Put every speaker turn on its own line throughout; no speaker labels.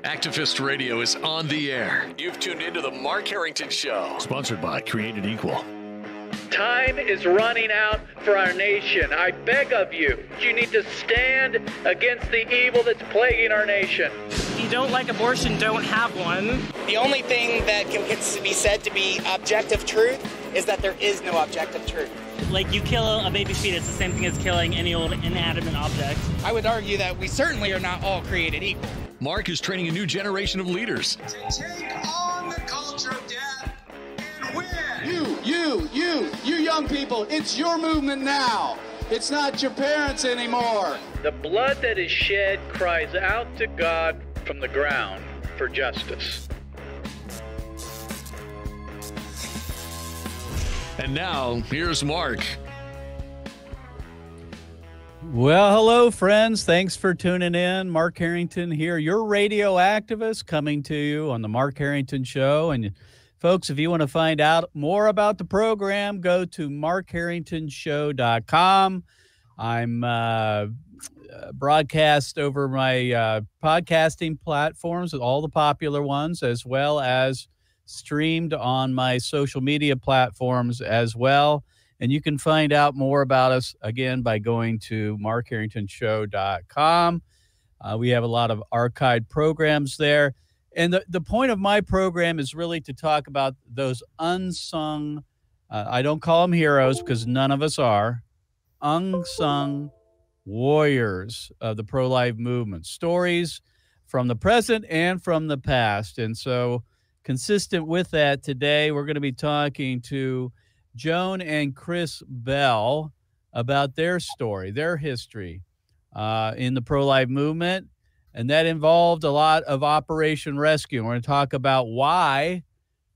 Activist Radio is on the air. You've tuned into the Mark Harrington Show.
Sponsored by Created Equal.
Time is running out for our nation. I beg of you, you need to stand against the evil that's plaguing our nation.
If you don't like abortion, don't have one.
The only thing that can be said to be objective truth is that there is no objective truth.
Like, you kill a baby fetus, the same thing as killing any old inanimate object.
I would argue that we certainly are not all created equal.
Mark is training a new generation of leaders
to take on the culture of death and win.
You young people, it's your movement now. It's not your parents anymore.
The blood that is shed cries out to God from the ground for justice.
And now, here's Mark.
Well, hello, friends. Thanks for tuning in. Mark Harrington here, your radio activist, coming to you on the Mark Harrington Show. And folks, if you want to find out more about the program, go to markharringtonshow.com. I'm broadcast over my podcasting platforms, all the popular ones, as well as streamed on my social media platforms as well. And you can find out more about us, again, by going to markharringtonshow.com. We have a lot of archived programs there. And the point of my program is really to talk about those unsung, I don't call them heroes because none of us are, unsung warriors of the pro-life movement. Stories from the present and from the past. And so consistent with that, today we're going to be talking to Joan and Chris Bell about their story, their history in the pro-life movement. And that involved a lot of Operation Rescue. We're going to talk about why,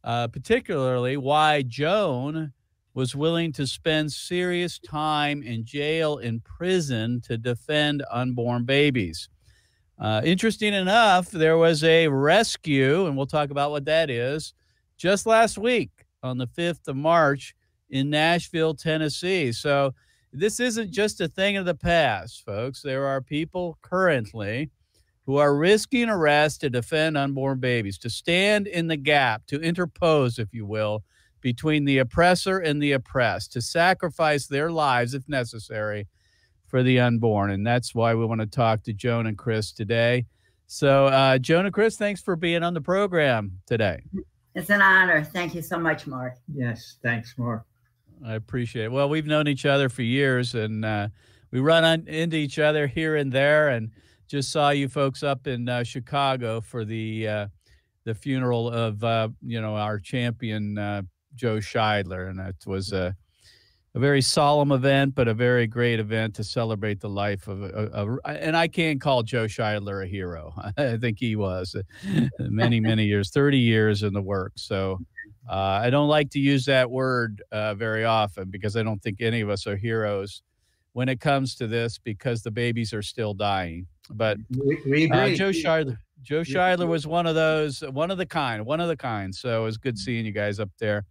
particularly why Joan was willing to spend serious time in jail, in prison, to defend unborn babies. Interesting enough, there was a rescue, and we'll talk about what that is, just last week on the 5th of March in Nashville, Tennessee. So this isn't just a thing of the past, folks. There are people currently who are risking arrest to defend unborn babies, to stand in the gap, to interpose, if you will, between the oppressor and the oppressed, to sacrifice their lives, if necessary, for the unborn. And that's why we want to talk to Joan and Chris today. So, Joan and Chris, thanks for being on the program today.
It's an honor. Thank you so much, Mark.
Yes, thanks, Mark.
I appreciate it. Well, we've known each other for years, and we run into each other here and there, and just saw you folks up in Chicago for the funeral of, our champion, Joe Scheidler. And it was a very solemn event, but a very great event to celebrate the life of and I can't call Joe Scheidler a hero. I think he was many, many years, 30 years in the work. So I don't like to use that word very often because I don't think any of us are heroes when it comes to this, because the babies are still dying. But
we agree.
Joe Scheidler was one of those, one of the kind. So it was good seeing you guys up there.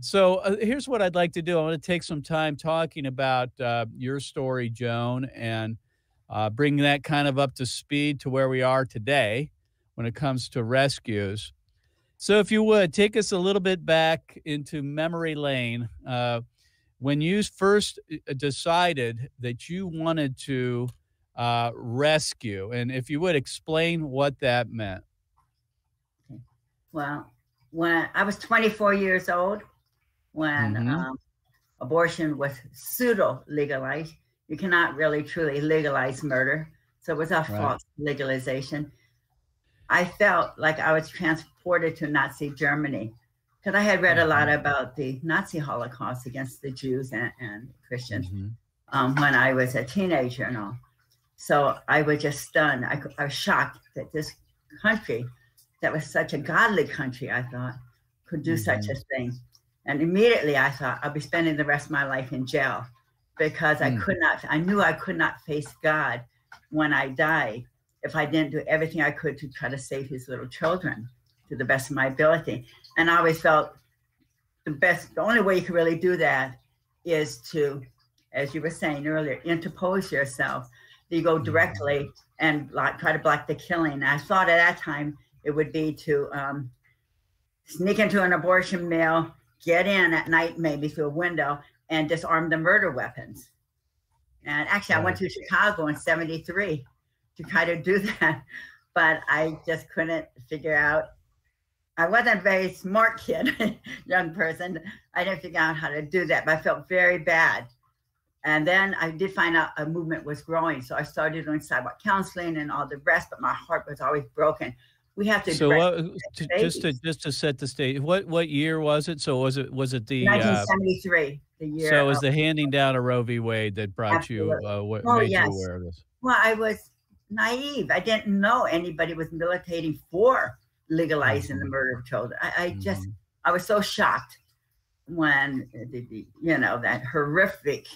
So here's what I'd like to do. I want to take some time talking about your story, Joan, and bring that kind of up to speed to where we are today when it comes to rescues. So if you would, take us a little bit back into memory lane. When you first decided that you wanted to rescue, and if you would explain what that meant.
Well, when I was 24 years old, when abortion was pseudo-legalized, you cannot really truly legalize murder. So it was a false legalization. I felt like I was transported to Nazi Germany because I had read a lot about the Nazi Holocaust against the Jews and Christians when I was a teenager and all. So I was just stunned. I was shocked that this country, that was such a godly country, I thought, could do such a thing. And immediately I thought I'll be spending the rest of my life in jail because I knew I could not face God when I died if I didn't do everything I could to try to save his little children to the best of my ability. And I always felt the only way you can really do that is to, as you were saying earlier, interpose yourself You go directly and try to block the killing. And I thought at that time it would be to sneak into an abortion mill, get in at night maybe through a window, and disarm the murder weapons. And actually, I went to Chicago in '73 to try to do that, but I just couldn't figure out. I wasn't a very smart kid, young person. I didn't figure out how to do that, but I felt very bad. And then I did find out a movement was growing. So I started doing sidewalk counseling and all the rest, but my heart was always broken. We have to.
So just to set the stage, what year was it? So was it the
1973, the year.
So it was the handing down of Roe v. Wade that brought you, what made you aware of this?
Well, I was naive. I didn't know anybody was militating for legalizing the murder of children. I was so shocked when that horrific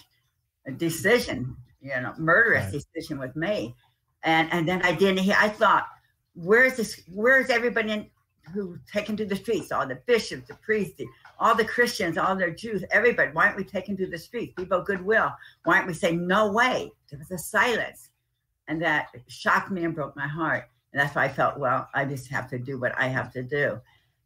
decision, murderous decision was made, and then I didn't hear. I thought, where's everybody who taken to the streets? All the bishops, the priests, all the Christians, all the Jews, everybody. Why aren't we taken to the streets? People of goodwill. Why aren't we saying no way? There was a silence, and that shocked me and broke my heart. And that's why I felt, well, I just have to do what I have to do.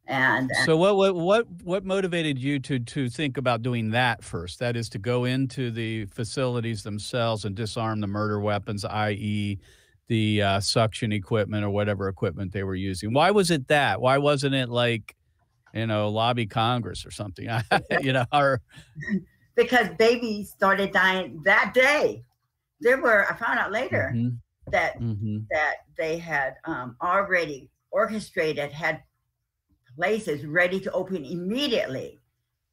And
so what motivated you to think about doing that first? That is to go into the facilities themselves and disarm the murder weapons, i.e. the suction equipment or whatever equipment they were using. Why was it that? Why wasn't it like, lobby Congress or something? Or
because babies started dying that day. I found out later that they had already orchestrated, had places ready to open immediately,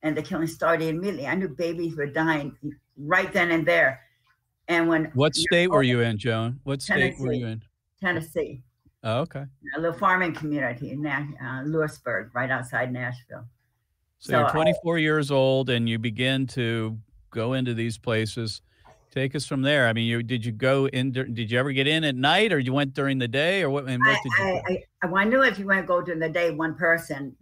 and the killing started immediately. I knew babies were dying right then and there. And
what state were you in, Joan? What state were you in?
Tennessee.
Oh, okay.
A little farming community in Lewisburg, right outside Nashville.
So you're 24 years old, and you begin to go into these places. Take us from there. I mean, did you go in? Did you ever get in at night, or you went during the day, or what? And what did you do?
I knew if you want to go during the day, one person.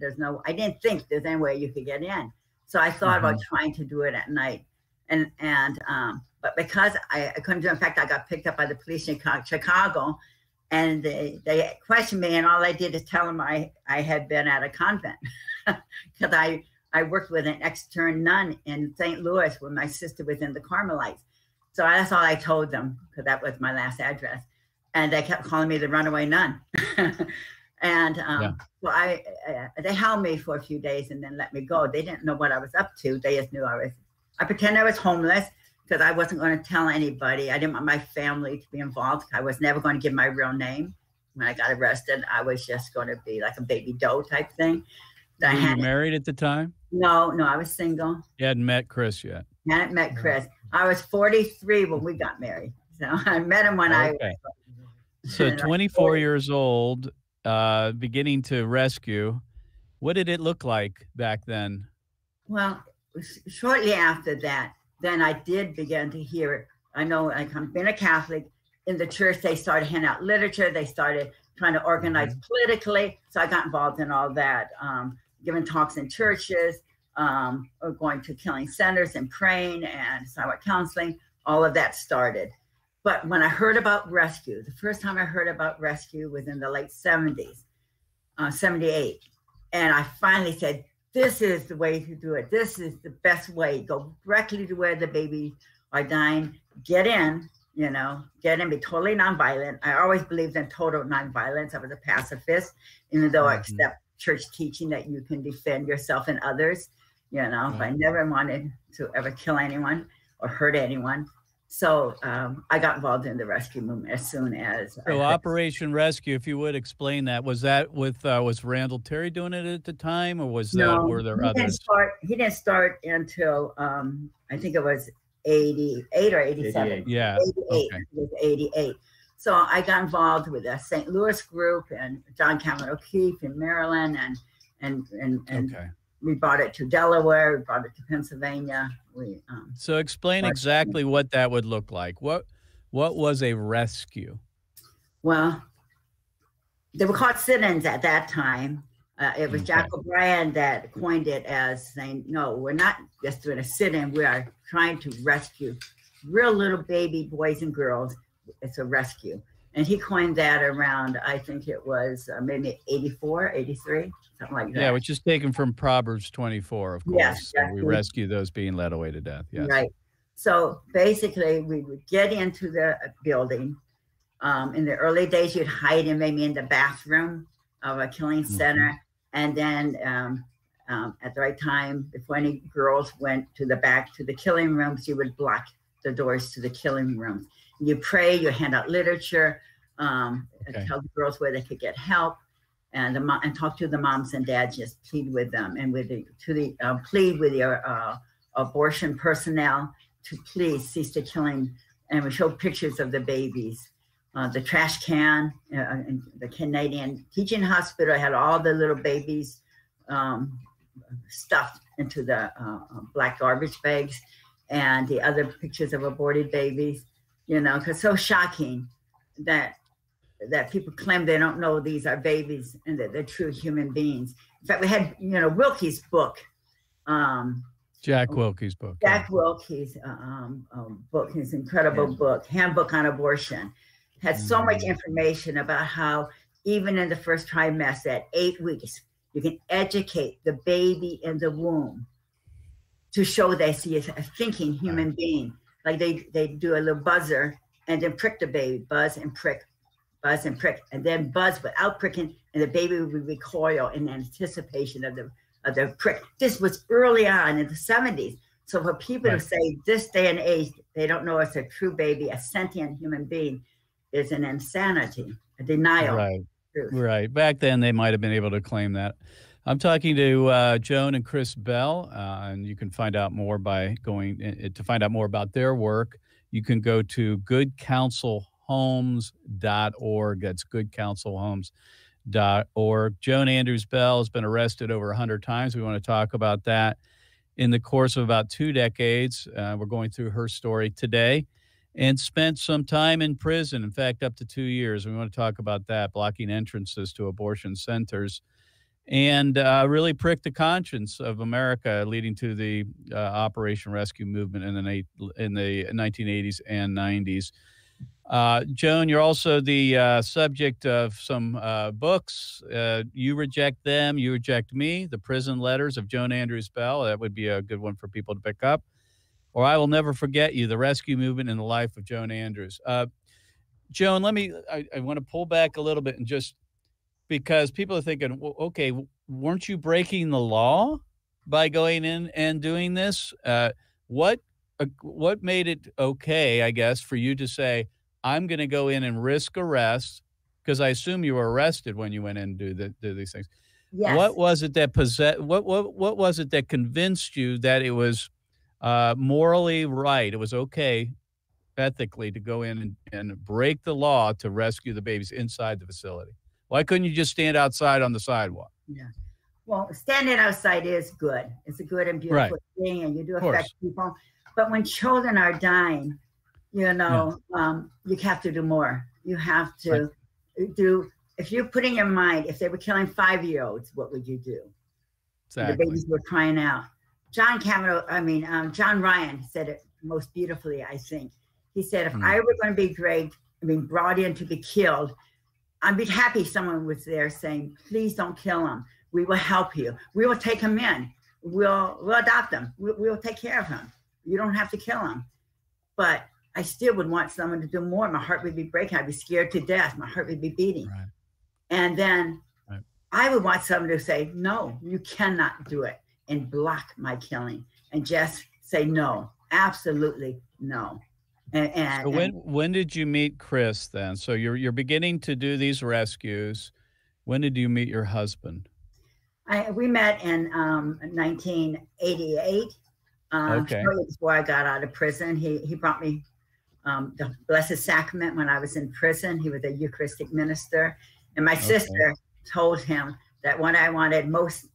I didn't think there's any way you could get in. So I thought about trying to do it at night, but because I couldn't do it. In fact, I got picked up by the police in Chicago, and they questioned me, and all I did is tell them I had been at a convent because I worked with an extern nun in St. Louis when my sister was in the Carmelites. So that's all I told them, because that was my last address. And they kept calling me the runaway nun. And well, they held me for a few days and then let me go. They didn't know what I was up to. They just knew I pretended I was homeless because I wasn't going to tell anybody. I didn't want my family to be involved. I was never going to give my real name. When I got arrested, I was just going to be like a baby doe type thing.
Were you married at the time?
No, I was single.
You hadn't met Chris yet?
Hadn't met Chris. I was 43 when we got married. So I met him when I was.
So 24 years old, beginning to rescue. What did it look like back then?
Well, shortly after that, then I did begin to hear it. I know, like, I'm being a Catholic. In the church, they started handing out literature. They started trying to organize politically. So I got involved in all that, giving talks in churches, or going to killing centers and praying and sidewalk counseling. All of that started. But when I heard about rescue, the first time I heard about rescue was in the late 70s, 78. And I finally said, this is the way to do it. This is the best way. Go directly to where the babies are dying. Get in, be totally nonviolent. I always believed in total nonviolence. I was a pacifist, even though I accept church teaching that you can defend yourself and others. But I never wanted to ever kill anyone or hurt anyone. So I got involved in the rescue movement as soon as.
So Operation Rescue, if you would explain that, was that with was Randall Terry doing it at the time, or were there others?
He didn't start until I think it was 88 or 87.
88. Yeah,
88. Okay. It was 88. So I got involved with a St. Louis group and John Cameron O'Keefe in Maryland, and we brought it to Delaware. We brought it to Pennsylvania.
So explain exactly what that would look like. What was a rescue?
Well, they were called sit-ins at that time. It was Jack O'Brien that coined it as saying, no, we're not just doing a sit-in. We are trying to rescue real little baby boys and girls it's a rescue. And he coined that around, I think it was maybe 84, 83, something like that.
Yeah, which is taken from Proverbs 24, of course.
Yes,
so we rescue those being led away to death. Yes.
Right. So basically, we would get into the building. In the early days, you'd hide in maybe in the bathroom of a killing center. And then at the right time, if any girls went to the back to the killing rooms, you would block the doors to the killing rooms. You pray, you hand out literature, tell the girls where they could get help, and talk to the moms and dads, just plead with them, and plead with your abortion personnel to please cease the killing. And we showed pictures of the babies. The trash can, in the Canadian Teaching Hospital had all the little babies stuffed into the black garbage bags, and the other pictures of aborted babies. Because it's so shocking that people claim they don't know these are babies and that they're true human beings. In fact, we had, Wilkie's book.
Jack Wilkie's book.
Jack Wilkie's book, his incredible book, Handbook on Abortion, had so much information about how even in the first trimester, at 8 weeks, you can educate the baby in the womb to show they see a thinking human being. Like they do a little buzzer and then prick the baby, buzz and prick, and then buzz without pricking, and the baby would recoil in anticipation of the prick. This was early on in the 70s. So for people to say this day and age, they don't know it's a true baby, a sentient human being, is an insanity, a denial.
Right. Back then, they might have been able to claim that. I'm talking to Joan and Chris Bell, and you can find out more by to find out more about their work. You can go to goodcounselhomes.org. That's goodcounselhomes.org. Joan Andrews Bell has been arrested over 100 times. We want to talk about that in the course of about 2 decades. We're going through her story today, and spent some time in prison. In fact, up to 2 years. We want to talk about that, blocking entrances to abortion centers, and really pricked the conscience of America, leading to the Operation Rescue movement in the 1980s and 90s. Joan, you're also the subject of some books. You Reject Them, You Reject Me, The Prison Letters of Joan Andrews Bell. That would be a good one for people to pick up. Or I Will Never Forget You, The Rescue Movement in the Life of Joan Andrews. Joan, I want to pull back a little bit, and just because people are thinking, well, okay, weren't you breaking the law by going in and doing this? What made it okay, I guess, for you to say, I'm going to go in and risk arrest? Because I assume you were arrested when you went in and do these things.
Yes.
What was it that what was it that convinced you that it was morally right, it was okay ethically to go in and break the law to rescue the babies inside the facility? Why couldn't you just stand outside on the sidewalk?
Yeah. Well, standing outside is good. It's a good and beautiful thing, and you do affect people. But when children are dying, you have to do more. You have to do, if you put in your mind, if they were killing 5-year-olds, what would you do?
Exactly.
The babies were crying out. John Ryan said it most beautifully, I think. He said, if I were going to be brought in to be killed, I'd be happy someone was there saying, please don't kill him. We will help you. We will take him in. We'll adopt him. We'll take care of him. You don't have to kill him. But I still would want someone to do more. My heart would be breaking. I'd be scared to death. My heart would be beating. Right. And then I would want someone to say, no, you cannot do it, and block my killing, and just say no, absolutely no.
So when did you meet Chris then? So you're beginning to do these rescues. When did you meet your husband?
We met in 1988. Shortly before I got out of prison. He brought me the Blessed Sacrament when I was in prison. He was a Eucharistic minister. And my sister told him that what I wanted most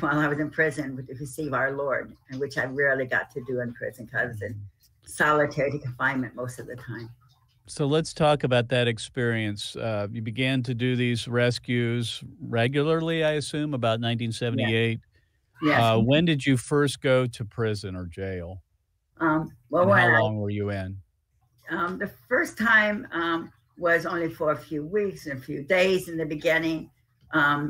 while I was in prison was to receive our Lord, and which I rarely got to do in prison because I was in solitary confinement most of the time.
So let's talk about that experience. You began to do these rescues regularly, I assume, about 1978.
Yes.
When did you first go to prison or jail?
How
long were you in?
The first time was only for a few weeks and a few days in the beginning. I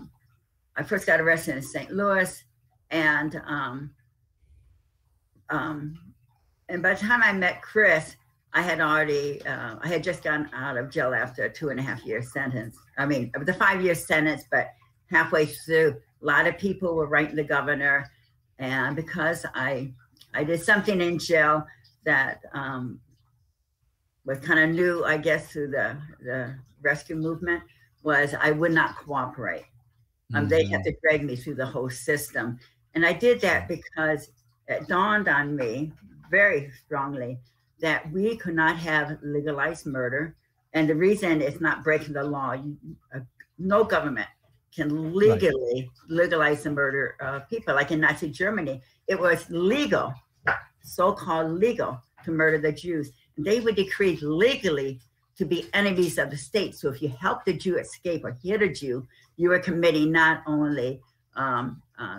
first got arrested in St. Louis, and by the time I met Chris, I had already, I had just gotten out of jail after a 2.5-year sentence. I mean, it was a 5-year sentence, but halfway through, a lot of people were writing the governor. And because I did something in jail that was kind of new, I guess, through the rescue movement, was I would not cooperate. They had to drag me through the whole system. And I did that because it dawned on me very strongly that we could not have legalized murder. And the reason it's not breaking the law, no government can legally legalize the murder of people. Like in Nazi Germany, it was legal, so-called legal, to murder the Jews. And they were decreed legally to be enemies of the state. So if you helped a Jew escape or hit a Jew, you were committing not only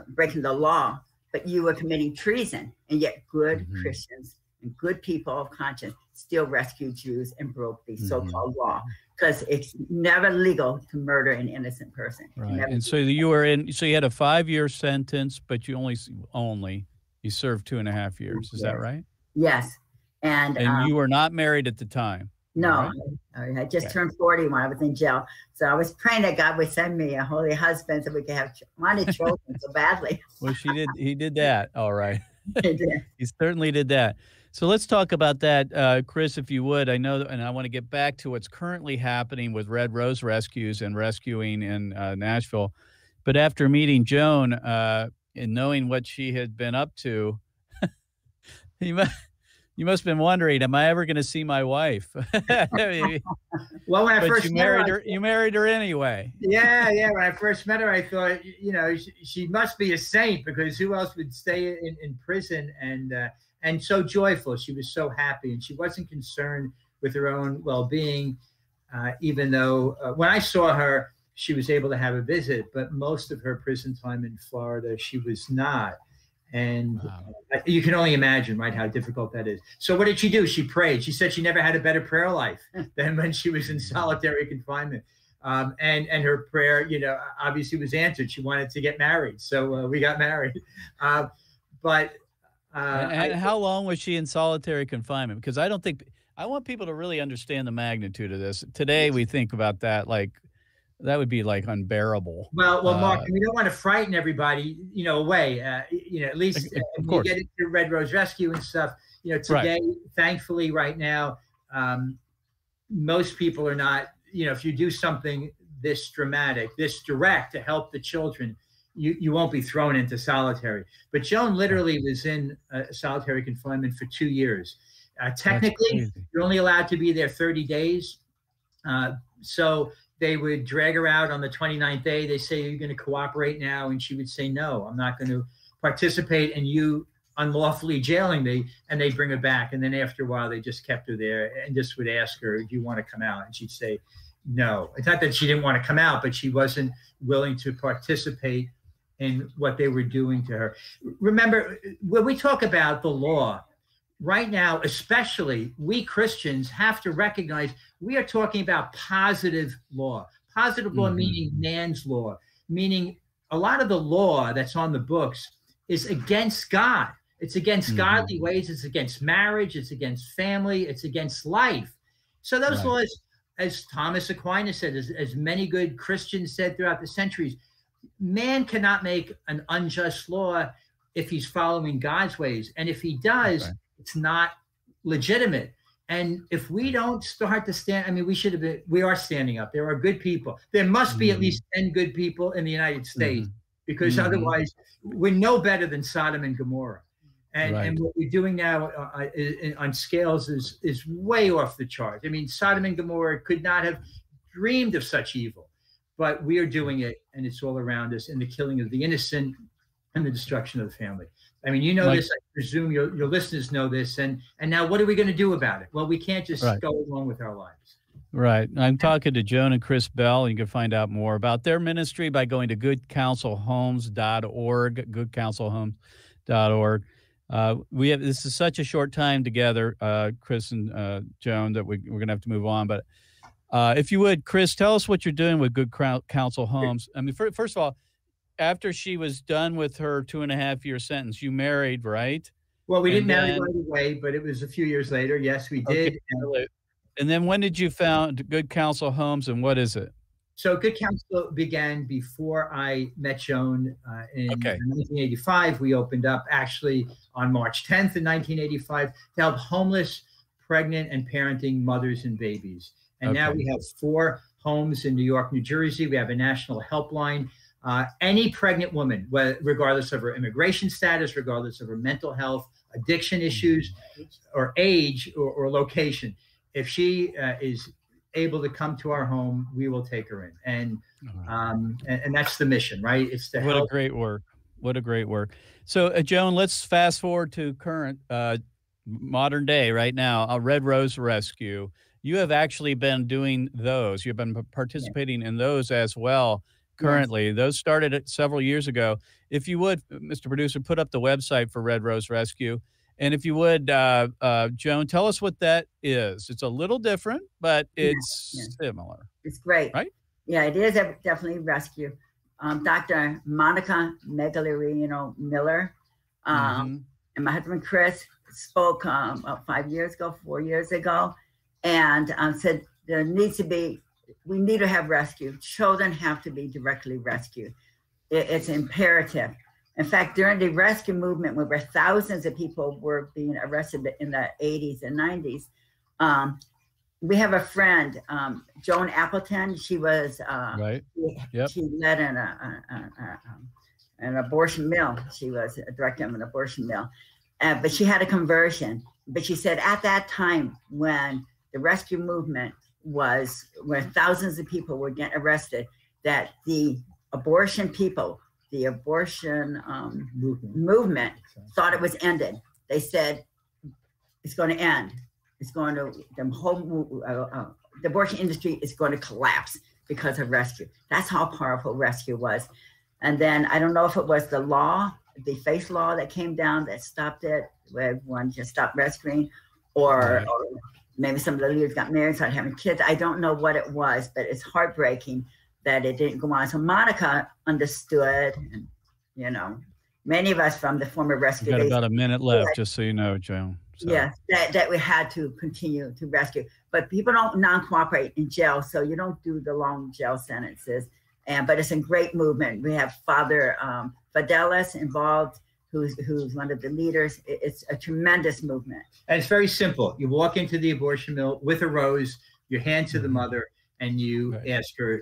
breaking the law, but you were committing treason. And yet good Christians and good people of conscience still rescued Jews and broke the so-called law, because it's never legal to murder an innocent person.
Right. And so you were in, so you had a 5-year sentence, but you only you served 2.5 years. Is that right?
Yes. And
you were not married at the time.
No, right? I had just turned 40 when I was in jail. So I was praying that God would send me a holy husband so we could have wanted children so badly.
Well, he did that. All right.
He did.
He certainly did that. So let's talk about that, Chris, if you would. I know, and I want to get back to what's currently happening with Red Rose Rescues and rescuing in Nashville. But after meeting Joan and knowing what she had been up to, you must have been wondering, am I ever going to see my wife?
Well, when I first
married her, you married her anyway.
Yeah. When I first met her, I thought, she must be a saint, because who else would stay in prison and so joyful. She was so happy, and she wasn't concerned with her own well-being, even though when I saw her, she was able to have a visit, but most of her prison time in Florida, she was not. And you can only imagine, right, how difficult that is. So what did she do? She prayed. She said she never had a better prayer life than when she was in solitary confinement. And her prayer, obviously was answered. She wanted to get married. So we got married. And
how long was she in solitary confinement? Because I want people to really understand the magnitude of this. Today we think about that like, that would be like unbearable.
Well, Mark, we don't want to frighten everybody, away. At least when you get into Red Rose Rescue and stuff, today, thankfully, right now, most people are not, if you do something this dramatic, this direct to help the children, you won't be thrown into solitary. But Joan literally was in solitary confinement for 2 years. Technically, you're only allowed to be there 30 days. So they would drag her out on the 29th day. They say, "Are you going to cooperate now?" And she would say, "No, I'm not going to participate in you unlawfully jailing me." And they bring her back. And then after a while, they just kept her there and just would ask her, "Do you want to come out?" And she'd say, "No." It's not that she didn't want to come out, but she wasn't willing to participate in what they were doing to her. Remember, when we talk about the law, right now, especially, we Christians have to recognize we are talking about positive law. Positive law meaning man's law, meaning a lot of the law that's on the books is against God. It's against godly ways. It's against marriage. It's against family. It's against life. So those laws, as Thomas Aquinas said, as many good Christians said throughout the centuries, man cannot make an unjust law if he's following God's ways. And if he does, it's not legitimate. And if we don't start to stand, we are standing up. There are good people. There must be at least 10 good people in the United States, because otherwise we're no better than Sodom and Gomorrah. And what we're doing now on scales is way off the chart. Sodom and Gomorrah could not have dreamed of such evil, but we are doing it, and it's all around us, in the killing of the innocent and the destruction of the family. This, I presume your listeners know this. And now what are we going to do about it? Well, we can't just go along with our lives.
Right. I'm talking to Joan and Chris Bell. You can find out more about their ministry by going to goodcounselhomes.org, goodcounselhomes.org. This is such a short time together, Chris and Joan, that we're going to have to move on. But if you would, Chris, tell us what you're doing with Good Counsel Homes. I mean, first of all, after she was done with her 2.5-year sentence, you married, right?
Well, we didn't marry right away, but it was a few years later. Yes, we did.
Okay. And then when did you found Good Counsel Homes, and what is it?
So Good Counsel began before I met Joan in 1985. We opened up actually on March 10th in 1985 to help homeless, pregnant, and parenting mothers and babies. And now we have 4 homes in New York, New Jersey. We have a national helpline. Any pregnant woman, regardless of her immigration status, regardless of her mental health, addiction issues, or age or location, if she is able to come to our home, we will take her in. And that's the mission, right? It's to help.
What a great work. What a great work. So, Joan, let's fast forward to current modern day right now, Red Rose Rescue. You have actually been doing those. You've been participating in those as well currently. Yes. Those started several years ago. If you would, Mr. Producer, put up the website for Red Rose Rescue. And if you would, Joan, tell us what that is. It's a little different, but it's similar.
It's great.
Right?
Yeah, it is definitely rescue. Dr. Monica Megalerino Miller and my husband Chris spoke about 4 years ago, and said we need to have rescue. Children have to be directly rescued. It's imperative. In fact, during the rescue movement, where thousands of people were being arrested in the 80s and 90s, we have a friend, Joan Appleton. She was she led an abortion mill. She was a director of an abortion mill, but she had a conversion. But she said at that time, when the rescue movement was, where thousands of people were getting arrested, that the abortion people, the abortion movement thought it was ended. They said it's going to end. It's going to, the whole the abortion industry is going to collapse because of rescue. That's how powerful rescue was. And then I don't know if it was the law, the FACE law that came down that stopped it, where everyone just stopped rescuing, or maybe some of the leaders got married, started having kids. I don't know what it was, but it's heartbreaking that it didn't go on. So Monica understood, and many of us from the former rescue.
We've got about a minute left, just so you know, Joan. So.
Yeah, that we had to continue to rescue. But people don't non-cooperate in jail, so you don't do the long jail sentences. But it's a great movement. We have Father Fidelis involved, who's one of the leaders. It's a tremendous movement.
And it's very simple. You walk into the abortion mill with a rose, you hand to the mother, and you ask her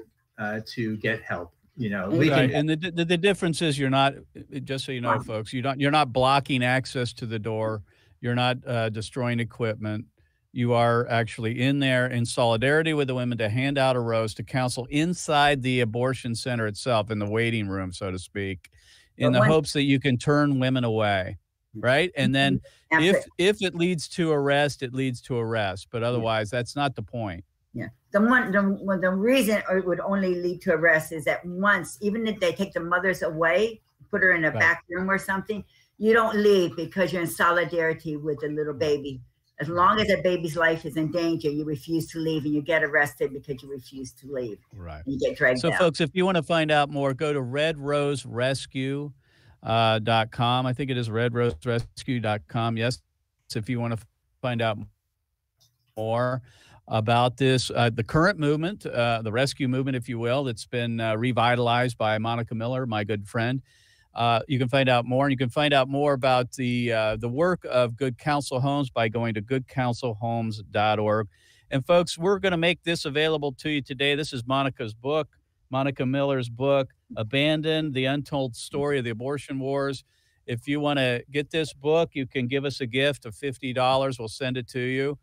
to get help.
And the difference is, you're not, just so you know, folks, you're not blocking access to the door. You're not destroying equipment. You are actually in there in solidarity with the women to hand out a rose, to counsel inside the abortion center itself, in the waiting room, so to speak, in the hopes that you can turn women away, right? And then if it leads to arrest, it leads to arrest. But otherwise, that's not the point.
Yeah. The reason it would only lead to arrest is that once, even if they take the mothers away, put her in a back room or something, you don't leave because you're in solidarity with the little baby. As long as that baby's life is in danger, you refuse to leave, and you get arrested because you refuse to leave. Right. And you get dragged out.
So, folks, if you want to find out more, go to redroserescue.com. I think it is redroserescue.com. Yes. So if you want to find out more about this, the current movement, the rescue movement, if you will, that's been revitalized by Monica Miller, my good friend. You can find out more, and you can find out more about the work of Good Counsel Homes by going to goodcounselhomes.org. And folks, we're going to make this available to you today. This is Monica's book, Monica Miller's book, Abandoned: The Untold Story of the Abortion Wars. If you want to get this book, you can give us a gift of $50. We'll send it to you.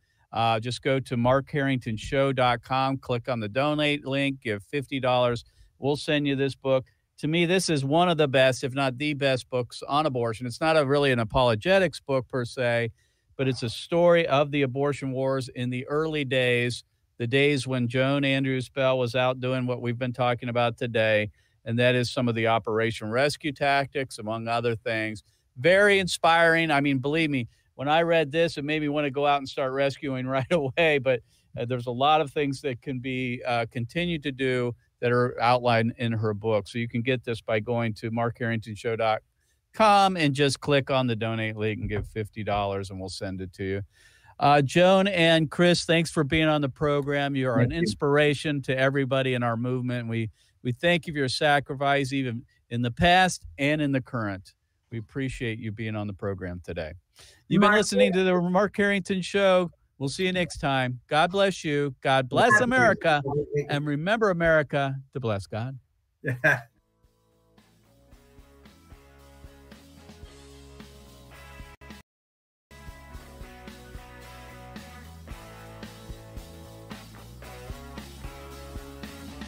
Just go to markharringtonshow.com, click on the donate link, give $50. We'll send you this book. To me, this is one of the best, if not the best, books on abortion. It's not really an apologetics book per se, but it's a story of the abortion wars in the early days, the days when Joan Andrews Bell was out doing what we've been talking about today, and that is some of the Operation Rescue tactics, among other things. very inspiring. I mean, believe me, when I read this, it made me want to go out and start rescuing right away. But there's a lot of things that can be continued to do that are outlined in her book. So you can get this by going to markharringtonshow.com and just click on the donate link and give $50 and we'll send it to you. Joan and Chris, thanks for being on the program. You are an inspiration to everybody in our movement. We thank you for your sacrifice, even in the past and in the current. We appreciate you being on the program today. You've been listening to the Mark Harrington Show. We'll see you next time. God bless you. God bless America. And remember, America, to bless God.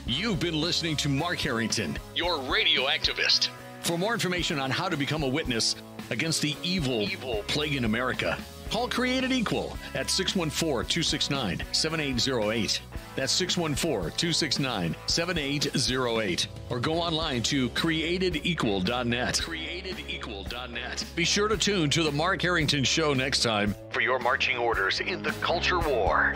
You've been listening to Mark Harrington, your radio activist. For more information on how to become a witness against the evil plaguing America, call Created Equal at 614-269-7808. That's 614-269-7808. Or go online to createdequal.net. Createdequal.net. Be sure to tune to the Mark Harrington Show next time for your marching orders in the culture war.